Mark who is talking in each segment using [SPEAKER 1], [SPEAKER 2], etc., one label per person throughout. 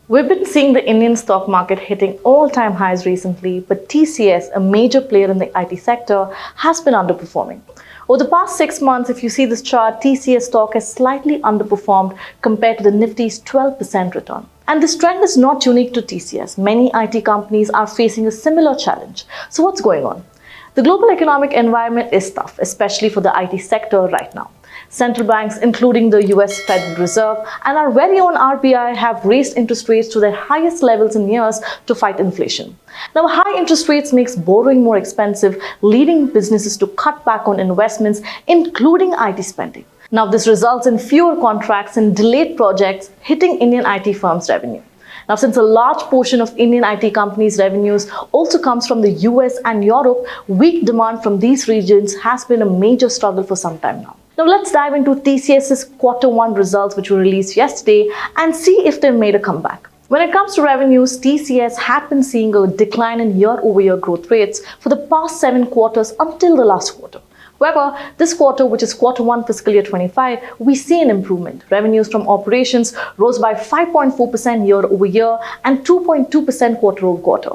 [SPEAKER 1] We've been seeing the Indian stock market hitting all-time highs recently, but TCS, a major player in the IT sector, has been underperforming. Over the past 6 months, if you see this chart, TCS stock has slightly underperformed compared to the Nifty's 12% return. And this trend is not unique to TCS. Many IT companies are facing a similar challenge. So what's going on? The global economic environment is tough, especially for the IT sector right now. Central banks, including the US Federal Reserve and our very own RBI, have raised interest rates to their highest levels in years to fight inflation. Now, high interest rates makes borrowing more expensive, leading businesses to cut back on investments, including IT spending. Now, this results in fewer contracts and delayed projects, hitting Indian IT firms' revenue. Now, since a large portion of Indian IT companies' revenues also comes from the US and Europe, weak demand from these regions has been a major struggle for some time now. Now, let's dive into TCS's Q1 results, which were released yesterday, and see if they've made a comeback. When it comes to revenues, TCS had been seeing a decline in year-over-year growth rates for the past 7 quarters until the last quarter. However, this quarter, which is Q1 fiscal year 25, we see an improvement. Revenues from operations rose by 5.4% year-over-year and 2.2% quarter-over-quarter.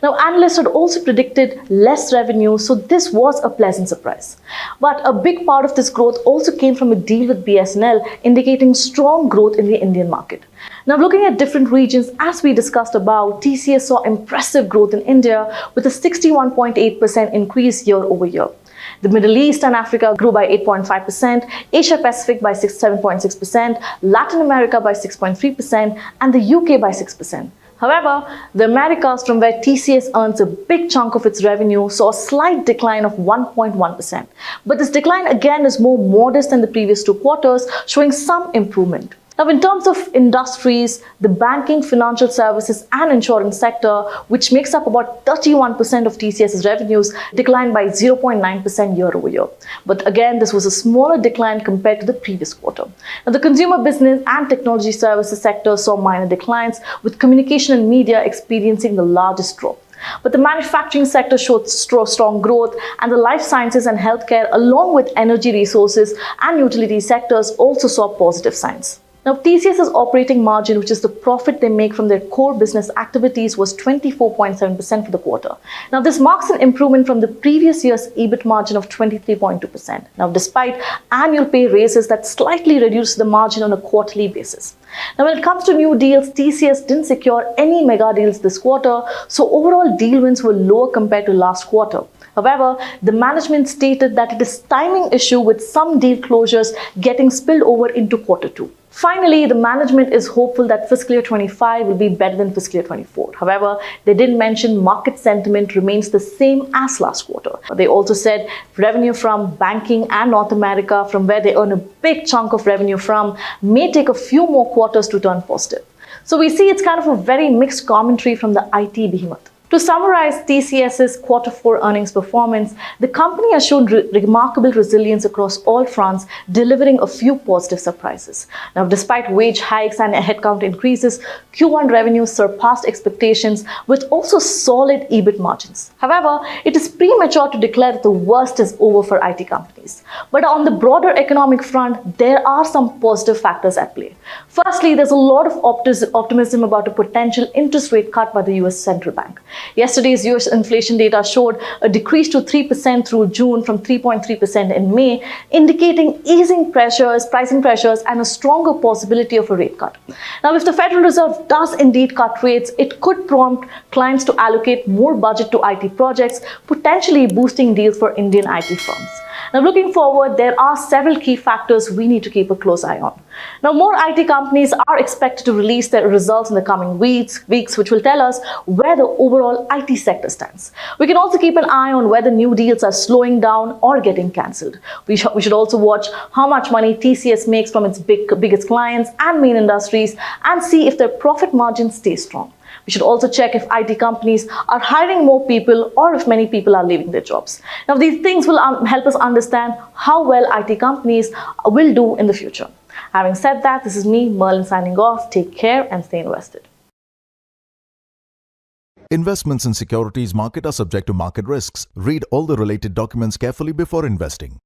[SPEAKER 1] Now, analysts had also predicted less revenue, so this was a pleasant surprise. But a big part of this growth also came from a deal with BSNL, indicating strong growth in the Indian market. Now, looking at different regions, as we discussed above, TCS saw impressive growth in India with a 61.8% increase year-over-year. The Middle East and Africa grew by 8.5%, Asia Pacific by 7.6%, Latin America by 6.3%, and the UK by 6%. However, the Americas, from where TCS earns a big chunk of its revenue, saw a slight decline of 1.1%. But this decline again is more modest than the previous 2 quarters, showing some improvement. Now, in terms of industries, the banking, financial services and insurance sector, which makes up about 31% of TCS's revenues, declined by 0.9% year-over-year. But again, this was a smaller decline compared to the previous quarter. Now, the consumer business and technology services sector saw minor declines, with communication and media experiencing the largest drop. But the manufacturing sector showed strong growth, and the life sciences and healthcare, along with energy resources and utility sectors, also saw positive signs. Now, TCS's operating margin, which is the profit they make from their core business activities, was 24.7% for the quarter. Now, this marks an improvement from the previous year's EBIT margin of 23.2%. Now, despite annual pay raises that slightly reduced the margin on a quarterly basis. Now, when it comes to new deals, TCS didn't secure any mega deals this quarter, so overall deal wins were lower compared to last quarter. However, the management stated that it is timing issue with some deal closures getting spilled over into Q2. Finally, the management is hopeful that fiscal year 25 will be better than fiscal year 24. However, they did mention market sentiment remains the same as last quarter. They also said revenue from banking and North America, from where they earn a big chunk of revenue from, may take a few more quarters to turn positive. So we see it's kind of a very mixed commentary from the IT behemoth. To summarize TCS's Q4 earnings performance, the company has shown remarkable resilience across all fronts, delivering a few positive surprises. Now, despite wage hikes and headcount increases, Q1 revenues surpassed expectations with also solid EBIT margins. However, it is premature to declare that the worst is over for IT companies. But on the broader economic front, there are some positive factors at play. Firstly, there's a lot of optimism about a potential interest rate cut by the US Central Bank. Yesterday's US inflation data showed a decrease to 3% through June from 3.3% in May, indicating easing pressures, pricing pressures, and a stronger possibility of a rate cut. Now, if the Federal Reserve does indeed cut rates, it could prompt clients to allocate more budget to IT projects, potentially boosting deals for Indian IT firms. Now, looking forward, there are several key factors we need to keep a close eye on. Now, more IT companies are expected to release their results in the coming weeks, which will tell us where the overall IT sector stands. We can also keep an eye on whether new deals are slowing down or getting cancelled. We should also watch how much money TCS makes from its biggest clients and main industries, and see if their profit margins stay strong. We should also check if IT companies are hiring more people or if many people are leaving their jobs. Now, these things will help us understand how well IT companies will do in the future. Having said that, this is me, Merlin, signing off. Take care and stay invested.
[SPEAKER 2] Investments in securities market are subject to market risks. Read all the related documents carefully before investing.